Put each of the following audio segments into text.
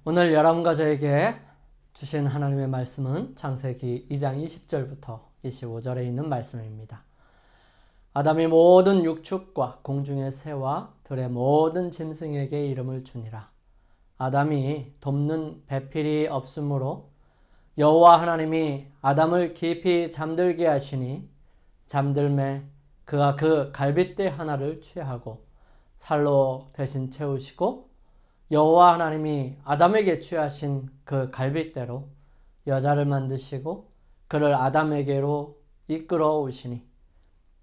오늘 여러분과 저에게 주신 하나님의 말씀은 창세기 2장 20절부터 25절에 있는 말씀입니다. 아담이 모든 육축과 공중의 새와 들의 모든 짐승에게 이름을 주니라. 아담이 돕는 배필이 없으므로 여호와 하나님이 아담을 깊이 잠들게 하시니 잠들매 그가 그 갈빗대 하나를 취하고 살로 대신 채우시고 여호와 하나님이 아담에게 취하신 그 갈빗대로 여자를 만드시고 그를 아담에게로 이끌어 오시니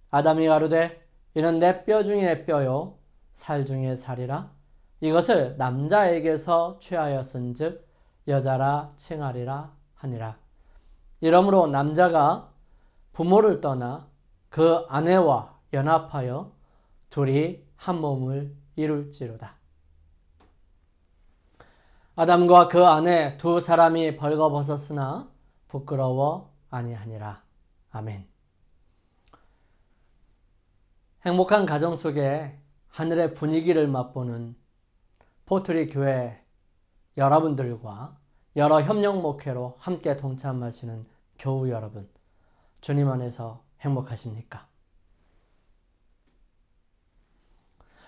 아담이 가로되 이는 내 뼈 중에 뼈요 살 중에 살이라 이것을 남자에게서 취하였은즉 여자라 칭하리라 하니라. 이러므로 남자가 부모를 떠나 그 아내와 연합하여 둘이 한 몸을 이룰지로다. 아담과 그 아내 두 사람이 벌거벗었으나 부끄러워 아니하니라. 아멘. 행복한 가정 속에 하늘의 분위기를 맛보는 포트리 교회 여러분들과 여러 협력 목회로 함께 동참하시는 교우 여러분, 주님 안에서 행복하십니까?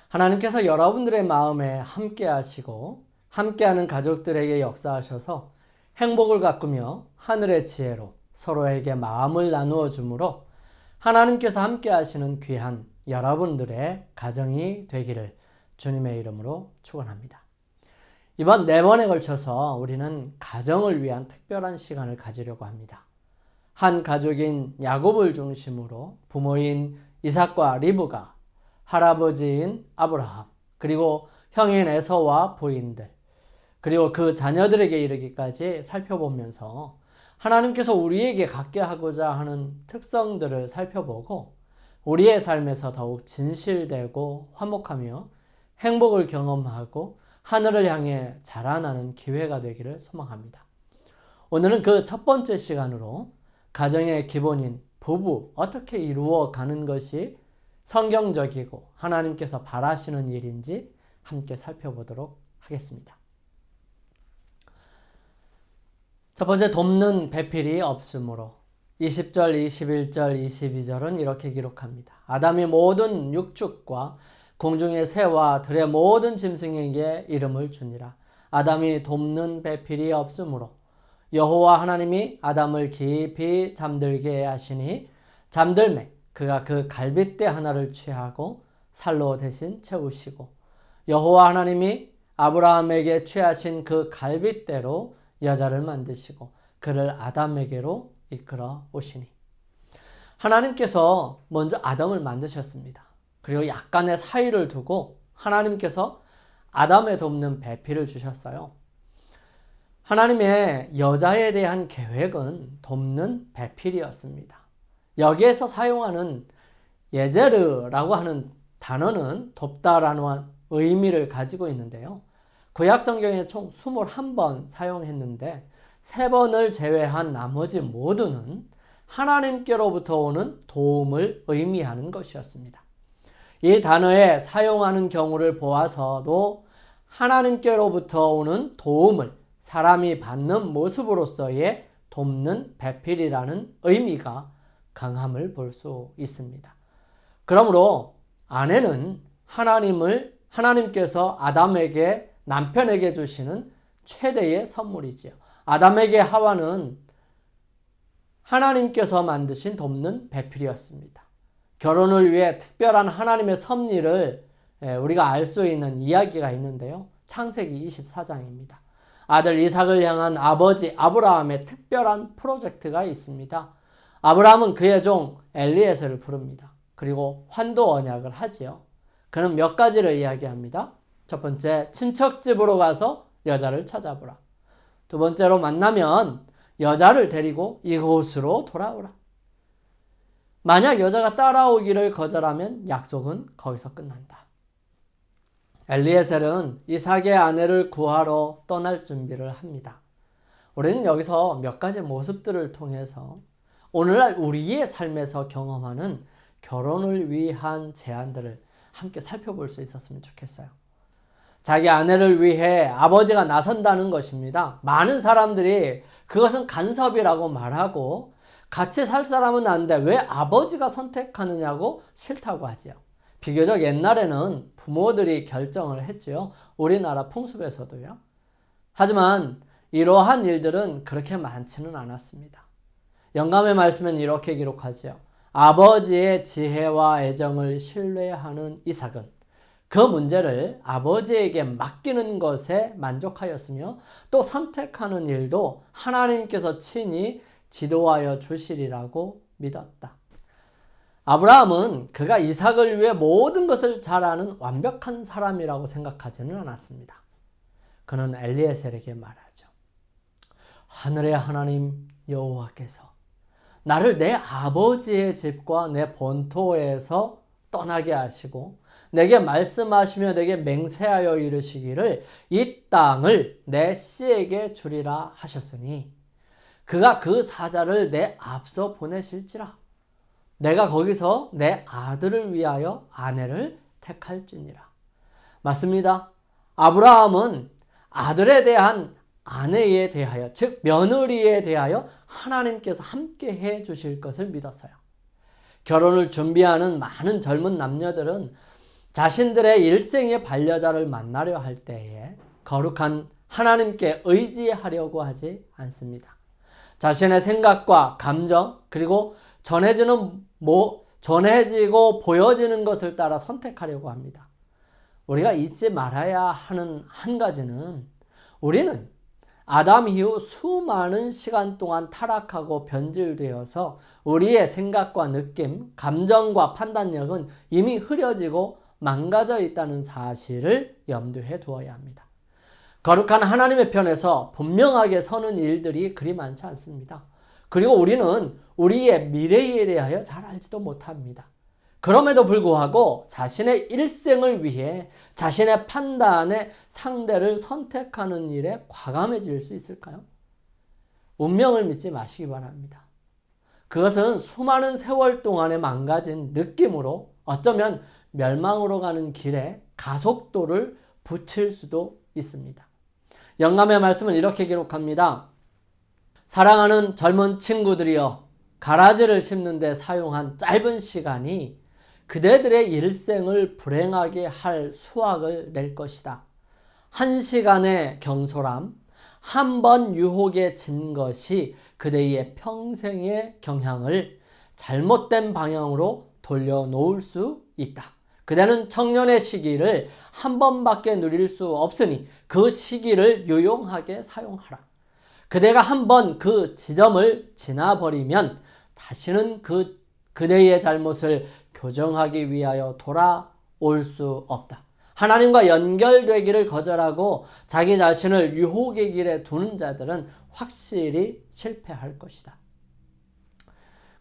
하나님께서 여러분들의 마음에 함께 하시고 함께하는 가족들에게 역사하셔서 행복을 가꾸며 하늘의 지혜로 서로에게 마음을 나누어 주므로 하나님께서 함께 하시는 귀한 여러분들의 가정이 되기를 주님의 이름으로 축원합니다. 이번 4번에 걸쳐서 우리는 가정을 위한 특별한 시간을 가지려고 합니다. 한 가족인 야곱을 중심으로 부모인 이삭과 리브가, 할아버지인 아브라함, 그리고 형인 에서와 부인들, 그리고 그 자녀들에게 이르기까지 살펴보면서 하나님께서 우리에게 갖게 하고자 하는 특성들을 살펴보고 우리의 삶에서 더욱 진실되고 화목하며 행복을 경험하고 하늘을 향해 자라나는 기회가 되기를 소망합니다. 오늘은 그 첫 번째 시간으로 가정의 기본인 부부 어떻게 이루어 가는 것이 성경적이고 하나님께서 바라시는 일인지 함께 살펴보도록 하겠습니다. 첫 번째, 돕는 배필이 없으므로 20절, 21절, 22절은 이렇게 기록합니다. 아담이 모든 육축과 공중의 새와 들의 모든 짐승에게 이름을 주니라. 아담이 돕는 배필이 없으므로 여호와 하나님이 아담을 깊이 잠들게 하시니 잠들매 그가 그 갈빗대 하나를 취하고 살로 대신 채우시고 여호와 하나님이 아브라함에게 취하신 그 갈빗대로 여자를 만드시고 그를 아담에게로 이끌어 오시니. 하나님께서 먼저 아담을 만드셨습니다. 그리고 약간의 사이를 두고 하나님께서 아담에 돕는 배필을 주셨어요. 하나님의 여자에 대한 계획은 돕는 배필이었습니다. 여기에서 사용하는 예제르라고 하는 단어는 돕다라는 의미를 가지고 있는데요. 구약 성경에 총 21번 사용했는데 3번을 제외한 나머지 모두는 하나님께로부터 오는 도움을 의미하는 것이었습니다. 이 단어에 사용하는 경우를 보아서도 하나님께로부터 오는 도움을 사람이 받는 모습으로서의 돕는 배필이라는 의미가 강함을 볼 수 있습니다. 그러므로 아내는 하나님께서 아담에게 남편에게 주시는 최대의 선물이지요. 아담에게 하와는 하나님께서 만드신 돕는 배필이었습니다. 결혼을 위해 특별한 하나님의 섭리를 우리가 알 수 있는 이야기가 있는데요. 창세기 24장입니다. 아들 이삭을 향한 아버지 아브라함의 특별한 프로젝트가 있습니다. 아브라함은 그의 종 엘리에셀을 부릅니다. 그리고 환도 언약을 하지요. 그는 몇 가지를 이야기합니다. 첫 번째, 친척집으로 가서 여자를 찾아보라. 두 번째로, 만나면 여자를 데리고 이곳으로 돌아오라. 만약 여자가 따라오기를 거절하면 약속은 거기서 끝난다. 엘리에셀은 이삭의 아내를 구하러 떠날 준비를 합니다. 우리는 여기서 몇 가지 모습들을 통해서 오늘날 우리의 삶에서 경험하는 결혼을 위한 제안들을 함께 살펴볼 수 있었으면 좋겠어요. 자기 아내를 위해 아버지가 나선다는 것입니다. 많은 사람들이 그것은 간섭이라고 말하고 같이 살 사람은 아는데 왜 아버지가 선택하느냐고 싫다고 하지요. 비교적 옛날에는 부모들이 결정을 했지요. 우리나라 풍습에서도요. 하지만 이러한 일들은 그렇게 많지는 않았습니다. 영감의 말씀은 이렇게 기록하지요. 아버지의 지혜와 애정을 신뢰하는 이삭은 그 문제를 아버지에게 맡기는 것에 만족하였으며 또 선택하는 일도 하나님께서 친히 지도하여 주시리라고 믿었다. 아브라함은 그가 이삭을 위해 모든 것을 잘 아는 완벽한 사람이라고 생각하지는 않았습니다. 그는 엘리에셀에게 말하죠. 하늘의 하나님 여호와께서 나를 내 아버지의 집과 내 본토에서 떠나게 하시고 내게 말씀하시며 내게 맹세하여 이르시기를 이 땅을 내 씨에게 주리라 하셨으니 그가 그 사자를 내 앞서 보내실지라 내가 거기서 내 아들을 위하여 아내를 택할지니라. 맞습니다. 아브라함은 아들에 대한 아내에 대하여 즉 며느리에 대하여 하나님께서 함께 해 주실 것을 믿었어요. 결혼을 준비하는 많은 젊은 남녀들은 자신들의 일생의 반려자를 만나려 할 때에 거룩한 하나님께 의지하려고 하지 않습니다. 자신의 생각과 감정 그리고 전해지고 보여지는 것을 따라 선택하려고 합니다. 우리가 잊지 말아야 하는 한 가지는 우리는 아담 이후 수많은 시간 동안 타락하고 변질되어서 우리의 생각과 느낌, 감정과 판단력은 이미 흐려지고 망가져 있다는 사실을 염두에 두어야 합니다. 거룩한 하나님의 편에서 분명하게 서는 일들이 그리 많지 않습니다. 그리고 우리는 우리의 미래에 대하여 잘 알지도 못합니다. 그럼에도 불구하고 자신의 일생을 위해 자신의 판단에 상대를 선택하는 일에 과감해질 수 있을까요? 운명을 믿지 마시기 바랍니다. 그것은 수많은 세월 동안에 망가진 느낌으로 어쩌면 멸망으로 가는 길에 가속도를 붙일 수도 있습니다. 영감의 말씀은 이렇게 기록합니다. 사랑하는 젊은 친구들이여 가라지를 심는 데 사용한 짧은 시간이 그대들의 일생을 불행하게 할 수확을 낼 것이다. 한 시간의 경솔함, 한 번 유혹에 진 것이 그대의 평생의 경향을 잘못된 방향으로 돌려놓을 수 있다. 그대는 청년의 시기를 한 번밖에 누릴 수 없으니 그 시기를 유용하게 사용하라. 그대가 한 번 그 지점을 지나버리면 다시는 그대의 잘못을 교정하기 위하여 돌아올 수 없다. 하나님과 연결되기를 거절하고 자기 자신을 유혹의 길에 두는 자들은 확실히 실패할 것이다.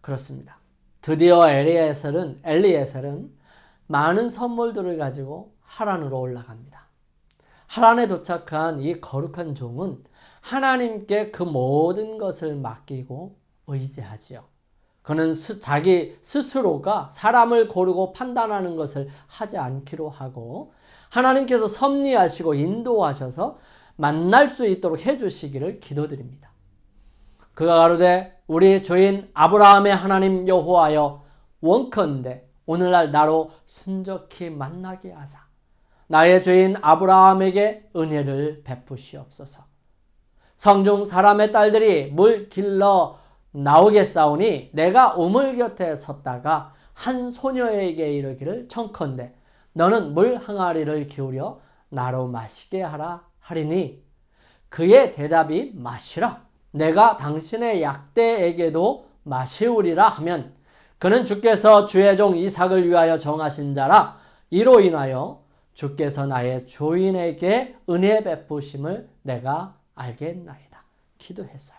그렇습니다. 드디어 엘리에셀은 많은 선물들을 가지고 하란으로 올라갑니다. 하란에 도착한 이 거룩한 종은 하나님께 그 모든 것을 맡기고 의지하지요. 그는 자기 스스로가 사람을 고르고 판단하는 것을 하지 않기로 하고 하나님께서 섭리하시고 인도하셔서 만날 수 있도록 해주시기를 기도드립니다. 그가 가로되 우리 주인 아브라함의 하나님 여호와여 원컨대 오늘날 나로 순적히 만나게 하사 나의 주인 아브라함에게 은혜를 베푸시옵소서. 성중 사람의 딸들이 물 길러 나오겠사오니 내가 우물 곁에 섰다가 한 소녀에게 이르기를 청컨대 너는 물 항아리를 기울여 나로 마시게 하라 하리니 그의 대답이 마시라 내가 당신의 약대에게도 마시우리라 하면 그는 주께서 주의 종 이삭을 위하여 정하신 자라 이로 인하여 주께서 나의 주인에게 은혜 베푸심을 내가 알겠나이다. 기도했어요.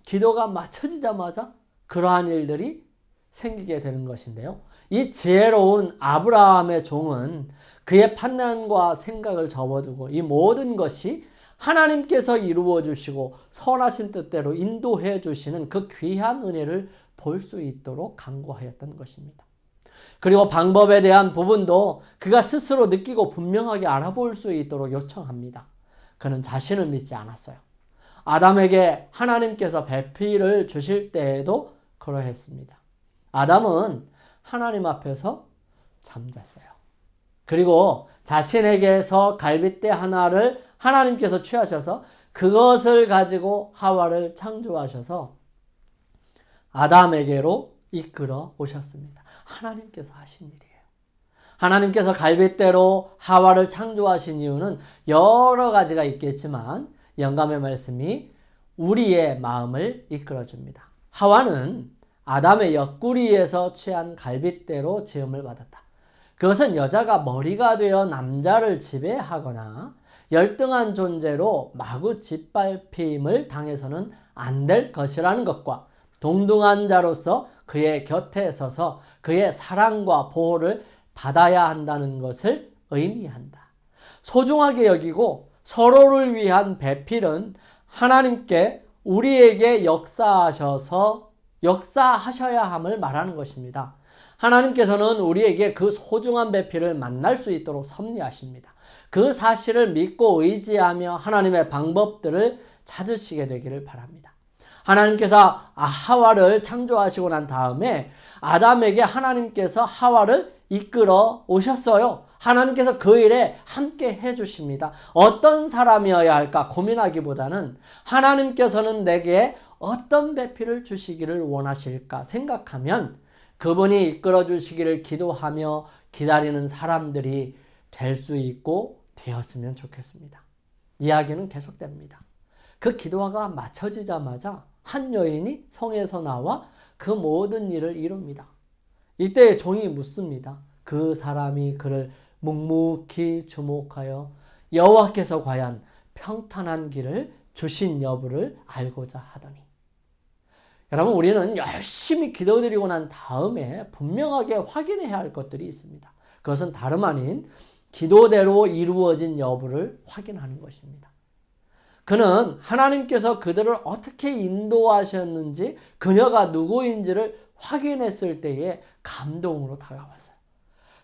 기도가 맞춰지자마자 그러한 일들이 생기게 되는 것인데요. 이 지혜로운 아브라함의 종은 그의 판단과 생각을 접어두고 이 모든 것이 하나님께서 이루어 주시고 선하신 뜻대로 인도해 주시는 그 귀한 은혜를 볼 수 있도록 간구하였던 것입니다. 그리고 방법에 대한 부분도 그가 스스로 느끼고 분명하게 알아볼 수 있도록 요청합니다. 그는 자신을 믿지 않았어요. 아담에게 하나님께서 배필을 주실 때에도 그러했습니다. 아담은 하나님 앞에서 잠잤어요. 그리고 자신에게서 갈빗대 하나를 하나님께서 취하셔서 그것을 가지고 하와를 창조하셔서 아담에게로 이끌어 오셨습니다. 하나님께서 하신 일이에요. 하나님께서 갈빗대로 하와를 창조하신 이유는 여러 가지가 있겠지만 영감의 말씀이 우리의 마음을 이끌어줍니다. 하와는 아담의 옆구리에서 취한 갈빗대로 지음을 받았다. 그것은 여자가 머리가 되어 남자를 지배하거나 열등한 존재로 마구 짓밟힘을 당해서는 안 될 것이라는 것과 동등한 자로서 그의 곁에 서서 그의 사랑과 보호를 받아야 한다는 것을 의미한다. 소중하게 여기고 서로를 위한 배필은 하나님께 우리에게 역사하셔야 함을 말하는 것입니다. 하나님께서는 우리에게 그 소중한 배필을 만날 수 있도록 섭리하십니다. 그 사실을 믿고 의지하며 하나님의 방법들을 찾으시게 되기를 바랍니다. 하나님께서 하와를 창조하시고 난 다음에 아담에게 하나님께서 하와를 이끌어 오셨어요. 하나님께서 그 일에 함께 해주십니다. 어떤 사람이어야 할까 고민하기보다는 하나님께서는 내게 어떤 배필을 주시기를 원하실까 생각하면 그분이 이끌어 주시기를 기도하며 기다리는 사람들이 될 수 있고 되었으면 좋겠습니다. 이야기는 계속됩니다. 그 기도가 맞춰지자마자 한 여인이 성에서 나와 그 모든 일을 이룹니다. 이때 종이 묻습니다. 그 사람이 그를 묵묵히 주목하여 여호와께서 과연 평탄한 길을 주신 여부를 알고자 하더니. 여러분, 우리는 열심히 기도드리고 난 다음에 분명하게 확인해야 할 것들이 있습니다. 그것은 다름 아닌 기도대로 이루어진 여부를 확인하는 것입니다. 그는 하나님께서 그들을 어떻게 인도하셨는지, 그녀가 누구인지를 확인했을 때에 감동으로 다가왔어요.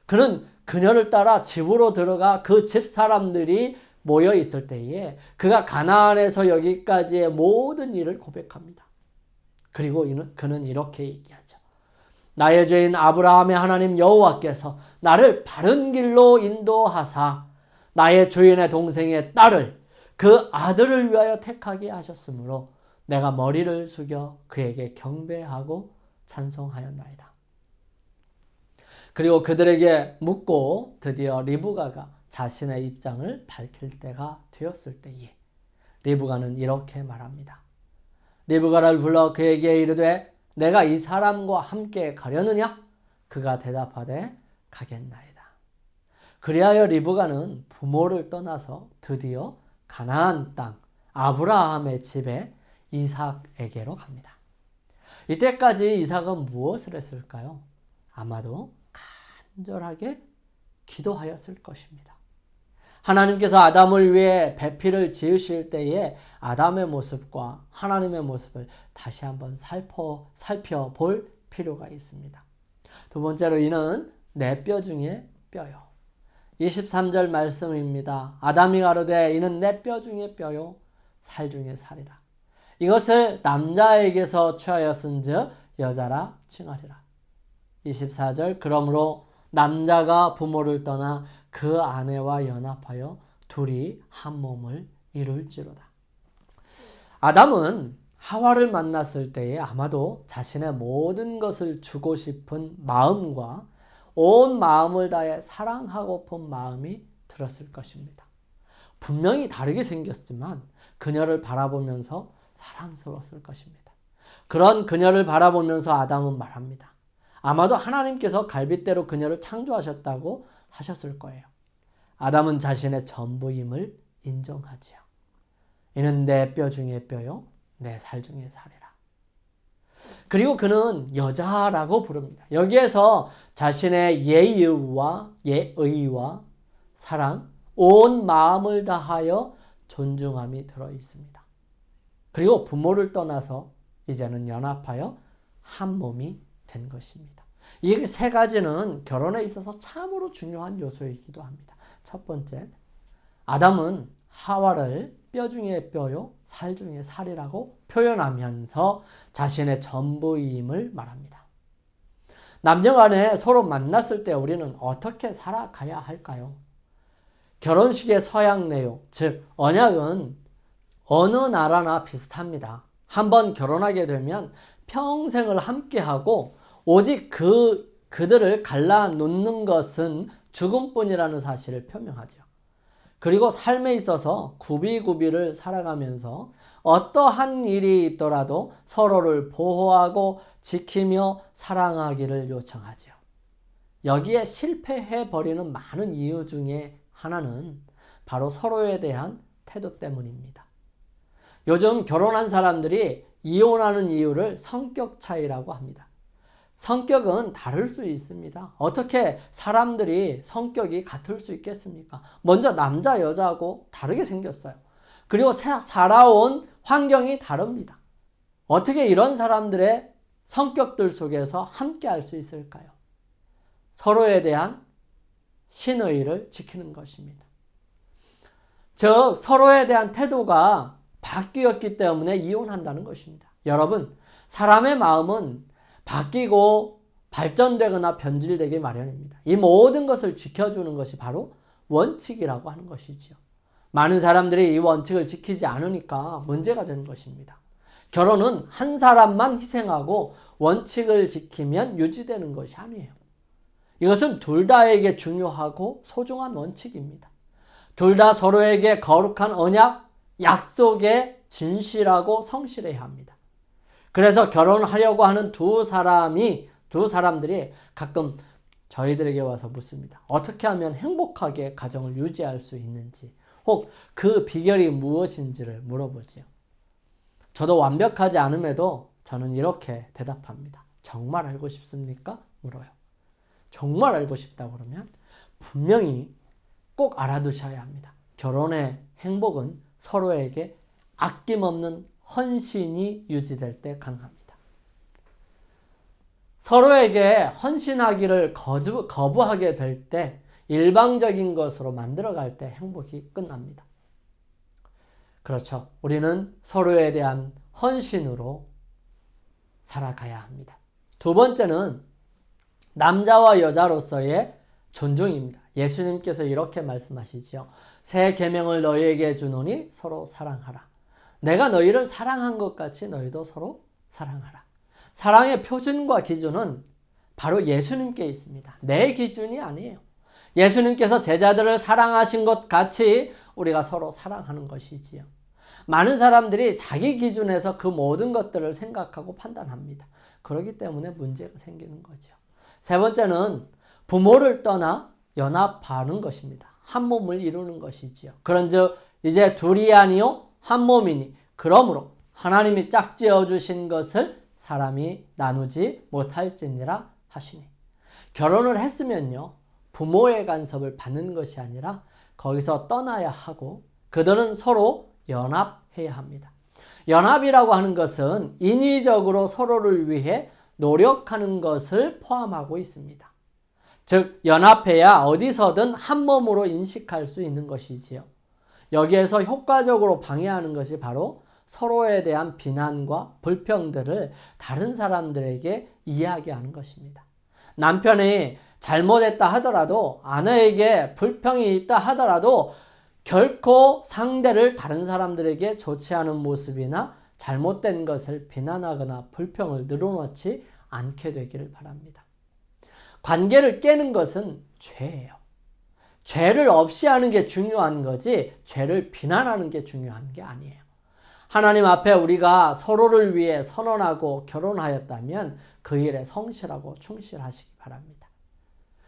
그는 그녀를 따라 집으로 들어가 그 집 사람들이 모여 있을 때에 그가 가나안에서 여기까지의 모든 일을 고백합니다. 그리고 그는 이렇게 얘기하죠. 나의 죄인 아브라함의 하나님 여호와께서 나를 바른 길로 인도하사 나의 주인의 동생의 딸을 그 아들을 위하여 택하게 하셨으므로 내가 머리를 숙여 그에게 경배하고 찬송하였나이다. 그리고 그들에게 묻고 드디어 리브가가 자신의 입장을 밝힐 때가 되었을 때에 리브가는 이렇게 말합니다. 리브가를 불러 그에게 이르되 내가 이 사람과 함께 가려느냐? 그가 대답하되 가겠나이다. 그리하여 리브가는 부모를 떠나서 드디어 가나안 땅 아브라함의 집에 이삭에게로 갑니다. 이때까지 이삭은 무엇을 했을까요? 아마도 간절하게 기도하였을 것입니다. 하나님께서 아담을 위해 배필을 지으실 때에 아담의 모습과 하나님의 모습을 다시 한번 살펴볼 필요가 있습니다. 두 번째로 이는 내 뼈 중에 뼈요. 23절 말씀입니다. 아담이 가로되 이는 내 뼈 중에 뼈요 살 중에 살이라. 이것을 남자에게서 취하였은즉 여자라 칭하리라. 24절 그러므로 남자가 부모를 떠나 그 아내와 연합하여 둘이 한 몸을 이룰지로다. 아담은 하와를 만났을 때에 아마도 자신의 모든 것을 주고 싶은 마음과 온 마음을 다해 사랑하고픈 마음이 들었을 것입니다. 분명히 다르게 생겼지만 그녀를 바라보면서 사랑스러웠을 것입니다. 그런 그녀를 바라보면서 아담은 말합니다. 아마도 하나님께서 갈빗대로 그녀를 창조하셨다고 하셨을 거예요. 아담은 자신의 전부임을 인정하지요. 이는 내 뼈 중에 뼈요 내 살 중에 살이라. 그리고 그는 여자라고 부릅니다. 여기에서 자신의 예의와 사랑, 온 마음을 다하여 존중함이 들어 있습니다. 그리고 부모를 떠나서 이제는 연합하여 한 몸이 된 것입니다. 이 세 가지는 결혼에 있어서 참으로 중요한 요소이기도 합니다. 첫 번째, 아담은 하와를 뼈 중에 뼈요, 살 중에 살이라고 표현하면서 자신의 전부임을 말합니다. 남녀 간에 서로 만났을 때 우리는 어떻게 살아가야 할까요? 결혼식의 서양 내용, 즉 언약은 어느 나라나 비슷합니다. 한번 결혼하게 되면 평생을 함께하고 오직 그들을 갈라놓는 것은 죽음뿐이라는 사실을 표명하죠. 그리고 삶에 있어서 구비구비를 살아가면서 어떠한 일이 있더라도 서로를 보호하고 지키며 사랑하기를 요청하죠. 여기에 실패해버리는 많은 이유 중에 하나는 바로 서로에 대한 태도 때문입니다. 요즘 결혼한 사람들이 이혼하는 이유를 성격 차이라고 합니다. 성격은 다를 수 있습니다. 어떻게 사람들이 성격이 같을 수 있겠습니까? 먼저 남자, 여자하고 다르게 생겼어요. 그리고 살아온 환경이 다릅니다. 어떻게 이런 사람들의 성격들 속에서 함께 할 수 있을까요? 서로에 대한 신의를 지키는 것입니다. 즉, 서로에 대한 태도가 바뀌었기 때문에 이혼한다는 것입니다. 여러분, 사람의 마음은 바뀌고 발전되거나 변질되기 마련입니다. 이 모든 것을 지켜주는 것이 바로 원칙이라고 하는 것이지요. 많은 사람들이 이 원칙을 지키지 않으니까 문제가 되는 것입니다. 결혼은 한 사람만 희생하고 원칙을 지키면 유지되는 것이 아니에요. 이것은 둘 다에게 중요하고 소중한 원칙입니다. 둘 다 서로에게 거룩한 언약, 약속에 진실하고 성실해야 합니다. 그래서 결혼하려고 하는 두 사람들이 가끔 저희들에게 와서 묻습니다. 어떻게 하면 행복하게 가정을 유지할 수 있는지, 혹 그 비결이 무엇인지를 물어보지요. 저도 완벽하지 않음에도 저는 이렇게 대답합니다. 정말 알고 싶습니까? 물어요. 정말 알고 싶다고 그러면 분명히 꼭 알아두셔야 합니다. 결혼의 행복은 서로에게 아낌없는 헌신이 유지될 때 가능합니다. 서로에게 헌신하기를 거부하게 될 때 일방적인 것으로 만들어갈 때 행복이 끝납니다. 그렇죠. 우리는 서로에 대한 헌신으로 살아가야 합니다. 두 번째는 남자와 여자로서의 존중입니다. 예수님께서 이렇게 말씀하시죠. 새 계명을 너희에게 주노니 서로 사랑하라. 내가 너희를 사랑한 것 같이 너희도 서로 사랑하라. 사랑의 표준과 기준은 바로 예수님께 있습니다. 내 기준이 아니에요. 예수님께서 제자들을 사랑하신 것 같이 우리가 서로 사랑하는 것이지요. 많은 사람들이 자기 기준에서 그 모든 것들을 생각하고 판단합니다. 그렇기 때문에 문제가 생기는 거죠. 세 번째는 부모를 떠나 연합하는 것입니다. 한 몸을 이루는 것이지요. 그런즉 이제 둘이 아니요 한 몸이니 그러므로 하나님이 짝지어 주신 것을 사람이 나누지 못할지니라 하시니. 결혼을 했으면요 부모의 간섭을 받는 것이 아니라 거기서 떠나야 하고 그들은 서로 연합해야 합니다. 연합이라고 하는 것은 인위적으로 서로를 위해 노력하는 것을 포함하고 있습니다. 즉 연합해야 어디서든 한 몸으로 인식할 수 있는 것이지요. 여기에서 효과적으로 방해하는 것이 바로 서로에 대한 비난과 불평들을 다른 사람들에게 이야기하는 것입니다. 남편이 잘못했다 하더라도 아내에게 불평이 있다 하더라도 결코 상대를 다른 사람들에게 좋지 않은 모습이나 잘못된 것을 비난하거나 불평을 늘어놓지 않게 되기를 바랍니다. 관계를 깨는 것은 죄예요. 죄를 없이 하는 게 중요한 거지 죄를 비난하는 게 중요한 게 아니에요. 하나님 앞에 우리가 서로를 위해 선언하고 결혼하였다면 그 일에 성실하고 충실하시기 바랍니다.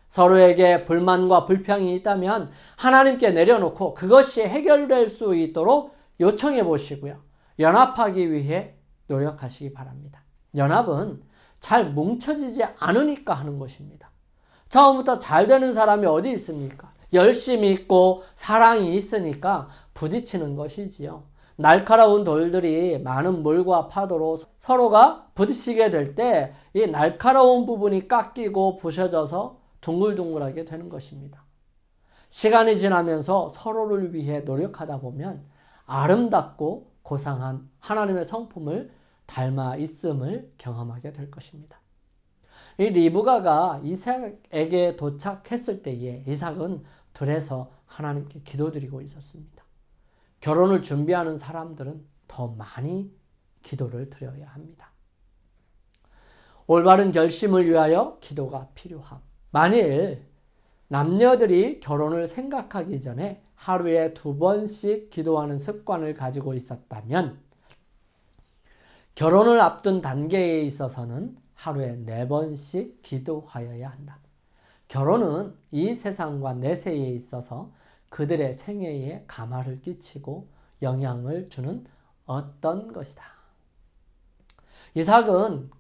서로에게 불만과 불평이 있다면 하나님께 내려놓고 그것이 해결될 수 있도록 요청해 보시고요. 연합하기 위해 노력하시기 바랍니다. 연합은 잘 뭉쳐지지 않으니까 하는 것입니다. 처음부터 잘 되는 사람이 어디 있습니까? 열심히 있고 사랑이 있으니까 부딪히는 것이지요. 날카로운 돌들이 많은 물과 파도로 서로가 부딪히게 될 때 이 날카로운 부분이 깎이고 부셔져서 둥글둥글하게 되는 것입니다. 시간이 지나면서 서로를 위해 노력하다 보면 아름답고 고상한 하나님의 성품을 닮아 있음을 경험하게 될 것입니다. 이 리브가가 이삭에게 도착했을 때에 이삭은 들에서 하나님께 기도드리고 있었습니다. 결혼을 준비하는 사람들은 더 많이 기도를 드려야 합니다. 올바른 결심을 위하여 기도가 필요함. 만일 남녀들이 결혼을 생각하기 전에 하루에 2번씩 기도하는 습관을 가지고 있었다면 결혼을 앞둔 단계에 있어서는 하루에 4번씩 기도하여야 한다. 결혼은 이 세상과 내세에 있어서 그들의 생애에 감화를 끼치고 영향을 주는 어떤 것이다. 이삭은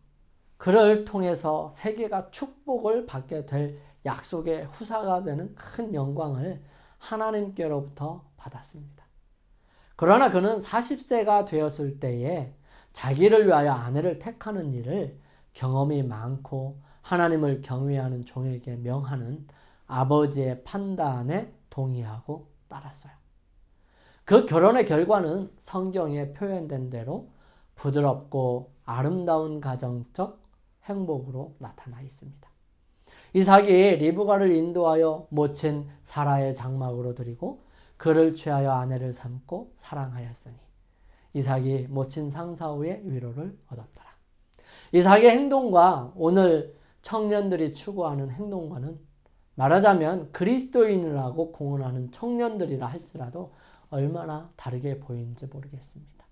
그를 통해서 세계가 축복을 받게 될 약속의 후사가 되는 큰 영광을 하나님께로부터 받았습니다. 그러나 그는 40세가 되었을 때에 자기를 위하여 아내를 택하는 일을 경험이 많고 하나님을 경외하는 종에게 명하는 아버지의 판단에 동의하고 따랐어요. 그 결혼의 결과는 성경에 표현된 대로 부드럽고 아름다운 가정적 행복으로 나타나 있습니다. 이삭이 리브가를 인도하여 모친 사라의 장막으로 들이고 그를 취하여 아내를 삼고 사랑하였으니 이삭이 모친 상사 후에 위로를 얻었더라. 이삭의 행동과 오늘 청년들이 추구하는 행동과는 말하자면 그리스도인이라고 공언하는 청년들이라 할지라도 얼마나 다르게 보이는지 모르겠습니다.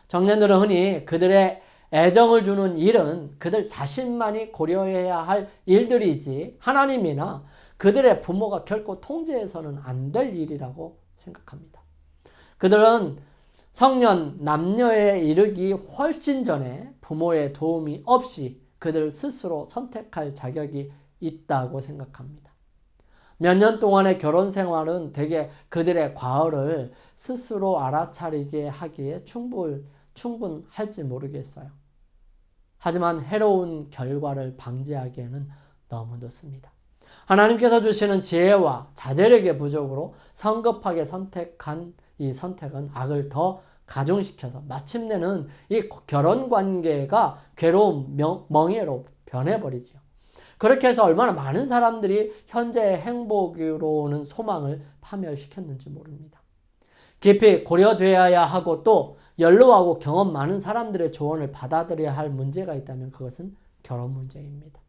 청년들은 흔히 그들의 애정을 주는 일은 그들 자신만이 고려해야 할 일들이지 하나님이나 그들의 부모가 결코 통제해서는 안 될 일이라고 생각합니다. 그들은 성년 남녀에 이르기 훨씬 전에 부모의 도움이 없이 그들 스스로 선택할 자격이 있다고 생각합니다. 몇 년 동안의 결혼 생활은 대개 그들의 과거를 스스로 알아차리게 하기에 충분할지 모르겠어요. 하지만 해로운 결과를 방지하기에는 너무 늦습니다. 하나님께서 주시는 지혜와 자제력의 부족으로 성급하게 선택한 이 선택은 악을 더 가중시켜서 마침내는 이 결혼관계가 괴로운 멍해로 변해버리죠. 그렇게 해서 얼마나 많은 사람들이 현재의 행복으로는 소망을 파멸시켰는지 모릅니다. 깊이 고려되어야 하고 또 연로하고 경험 많은 사람들의 조언을 받아들여야 할 문제가 있다면 그것은 결혼 문제입니다.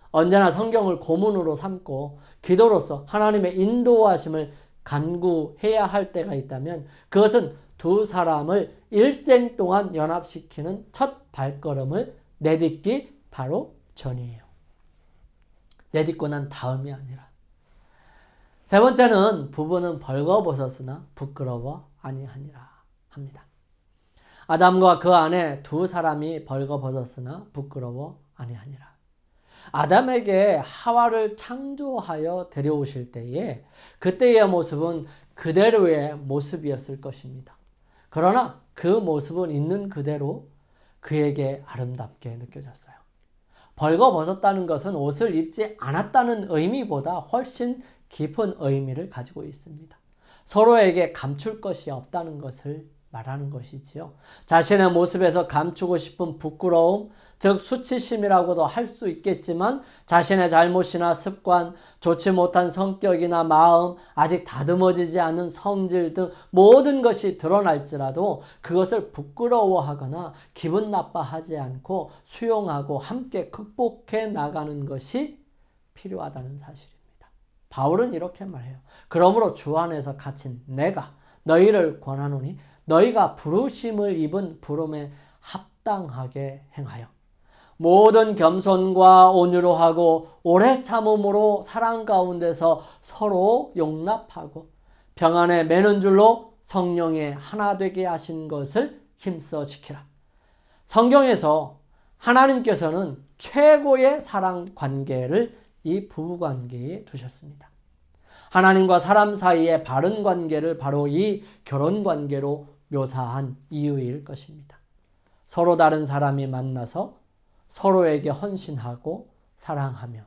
언제나 성경을 고문으로 삼고 기도로서 하나님의 인도하심을 간구해야 할 때가 있다면 그것은 두 사람을 일생 동안 연합시키는 첫 발걸음을 내딛기 바로 전이에요. 내딛고 난 다음이 아니라. 세 번째는 부부는 벌거벗었으나 부끄러워 아니하니라 합니다. 아담과 그 아내 두 사람이 벌거벗었으나 부끄러워 아니하니라. 아담에게 하와를 창조하여 데려오실 때에 그때의 모습은 그대로의 모습이었을 것입니다. 그러나 그 모습은 있는 그대로 그에게 아름답게 느껴졌어요. 벌거벗었다는 것은 옷을 입지 않았다는 의미보다 훨씬 깊은 의미를 가지고 있습니다. 서로에게 감출 것이 없다는 것을 말하는 것이지요. 자신의 모습에서 감추고 싶은 부끄러움, 즉 수치심이라고도 할 수 있겠지만 자신의 잘못이나 습관, 좋지 못한 성격이나 마음, 아직 다듬어지지 않은 성질 등 모든 것이 드러날지라도 그것을 부끄러워하거나 기분 나빠하지 않고 수용하고 함께 극복해 나가는 것이 필요하다는 사실입니다. 바울은 이렇게 말해요. 그러므로 주 안에서 갇힌 내가 너희를 권하노니 너희가 부르심을 입은 부름에 합당하게 행하여 모든 겸손과 온유로 하고 오래 참음으로 사랑 가운데서 서로 용납하고 평안에 매는 줄로 성령에 하나 되게 하신 것을 힘써 지키라. 성경에서 하나님께서는 최고의 사랑 관계를 이 부부 관계에 두셨습니다. 하나님과 사람 사이의 바른 관계를 바로 이 결혼 관계로 묘사한 이유일 것입니다. 서로 다른 사람이 만나서 서로에게 헌신하고 사랑하며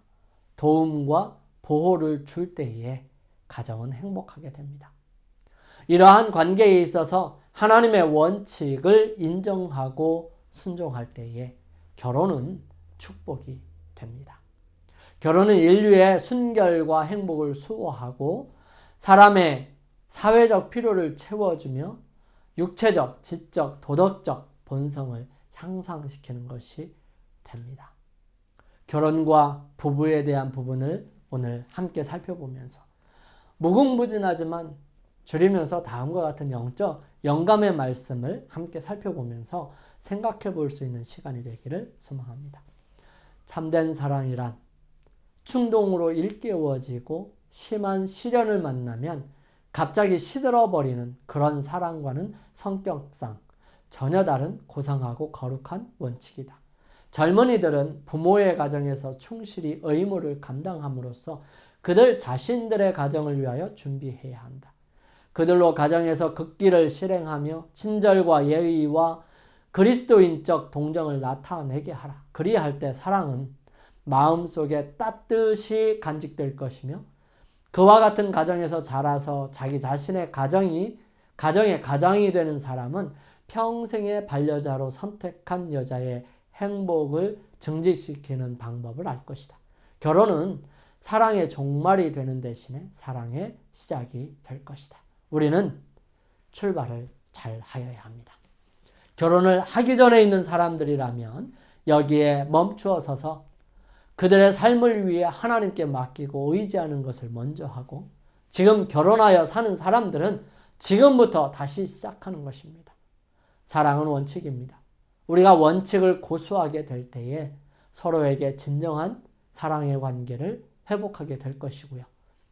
도움과 보호를 줄 때에 가정은 행복하게 됩니다. 이러한 관계에 있어서 하나님의 원칙을 인정하고 순종할 때에 결혼은 축복이 됩니다. 결혼은 인류의 순결과 행복을 수호하고 사람의 사회적 필요를 채워주며 육체적, 지적, 도덕적 본성을 향상시키는 것이 됩니다. 결혼과 부부에 대한 부분을 오늘 함께 살펴보면서 무궁무진하지만 줄이면서 다음과 같은 영적 영감의 말씀을 함께 살펴보면서 생각해 볼 수 있는 시간이 되기를 소망합니다. 참된 사랑이란 충동으로 일깨워지고 심한 시련을 만나면 갑자기 시들어버리는 그런 사랑과는 성격상 전혀 다른 고상하고 거룩한 원칙이다. 젊은이들은 부모의 가정에서 충실히 의무를 감당함으로써 그들 자신들의 가정을 위하여 준비해야 한다. 그들로 가정에서 극기를 실행하며 친절과 예의와 그리스도인적 동정을 나타내게 하라. 그리할 때 사랑은 마음속에 따뜻이 간직될 것이며 그와 같은 가정에서 자라서 자기 자신의 가정의 가장이 되는 사람은 평생의 반려자로 선택한 여자의 행복을 증진시키는 방법을 알 것이다. 결혼은 사랑의 종말이 되는 대신에 사랑의 시작이 될 것이다. 우리는 출발을 잘 하여야 합니다. 결혼을 하기 전에 있는 사람들이라면 여기에 멈추어 서서 그들의 삶을 위해 하나님께 맡기고 의지하는 것을 먼저 하고 지금 결혼하여 사는 사람들은 지금부터 다시 시작하는 것입니다. 사랑은 원칙입니다. 우리가 원칙을 고수하게 될 때에 서로에게 진정한 사랑의 관계를 회복하게 될 것이고요.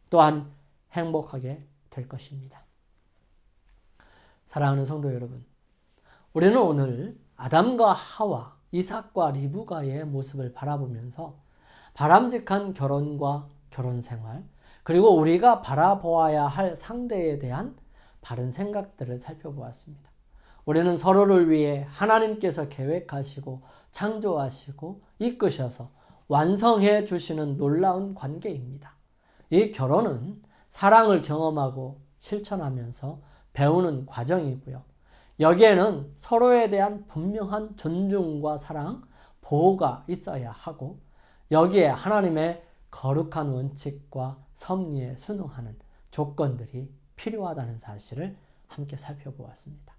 또한 행복하게 될 것입니다. 사랑하는 성도 여러분, 우리는 오늘 아담과 하와, 이삭과 리브가의 모습을 바라보면서 바람직한 결혼과 결혼생활, 그리고 우리가 바라보아야 할 상대에 대한 바른 생각들을 살펴보았습니다. 우리는 서로를 위해 하나님께서 계획하시고 창조하시고 이끄셔서 완성해 주시는 놀라운 관계입니다. 이 결혼은 사랑을 경험하고 실천하면서 배우는 과정이고요. 여기에는 서로에 대한 분명한 존중과 사랑, 보호가 있어야 하고 여기에 하나님의 거룩한 원칙과 섭리에 순응하는 조건들이 필요하다는 사실을 함께 살펴보았습니다.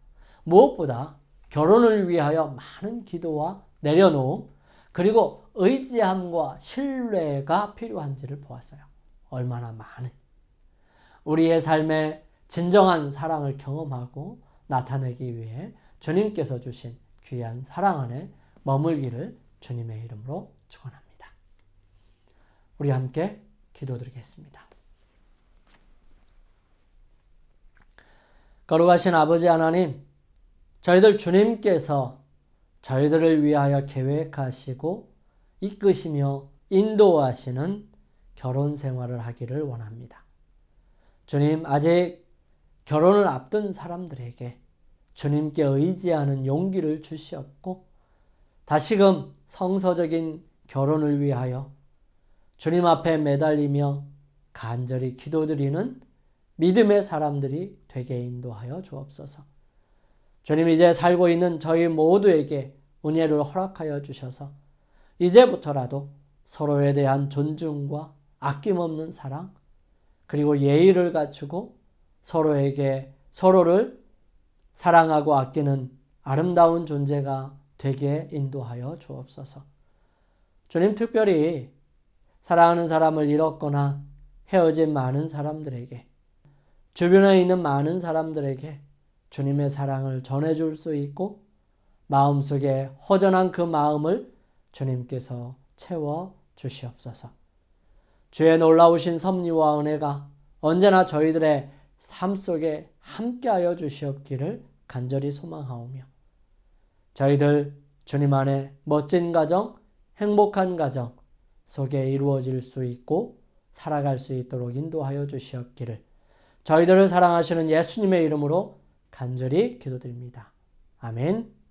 무엇보다 결혼을 위하여 많은 기도와 내려놓음 그리고 의지함과 신뢰가 필요한지를 보았어요. 얼마나 많은 우리의 삶에 진정한 사랑을 경험하고 나타내기 위해 주님께서 주신 귀한 사랑 안에 머물기를 주님의 이름으로 축원합니다. 우리 함께 기도드리겠습니다. 거룩하신 아버지 하나님, 저희들 주님께서 저희들을 위하여 계획하시고 이끄시며 인도하시는 결혼 생활을 하기를 원합니다. 주님, 아직 결혼을 앞둔 사람들에게 주님께 의지하는 용기를 주시옵고 다시금 성서적인 결혼을 위하여 주님 앞에 매달리며 간절히 기도드리는 믿음의 사람들이 되게 인도하여 주옵소서. 주님, 이제 살고 있는 저희 모두에게 은혜를 허락하여 주셔서 이제부터라도 서로에 대한 존중과 아낌없는 사랑 그리고 예의를 갖추고 서로를 사랑하고 아끼는 아름다운 존재가 되게 인도하여 주옵소서. 주님, 특별히 사랑하는 사람을 잃었거나 헤어진 많은 사람들에게 주변에 있는 많은 사람들에게 주님의 사랑을 전해줄 수 있고 마음속에 허전한 그 마음을 주님께서 채워 주시옵소서. 주의 놀라우신 섭리와 은혜가 언제나 저희들의 삶 속에 함께하여 주시옵기를 간절히 소망하오며 저희들 주님 안에 멋진 가정, 행복한 가정 속에 이루어질 수 있고 살아갈 수 있도록 인도하여 주시옵기를 저희들을 사랑하시는 예수님의 이름으로 간절히 기도드립니다. 아멘.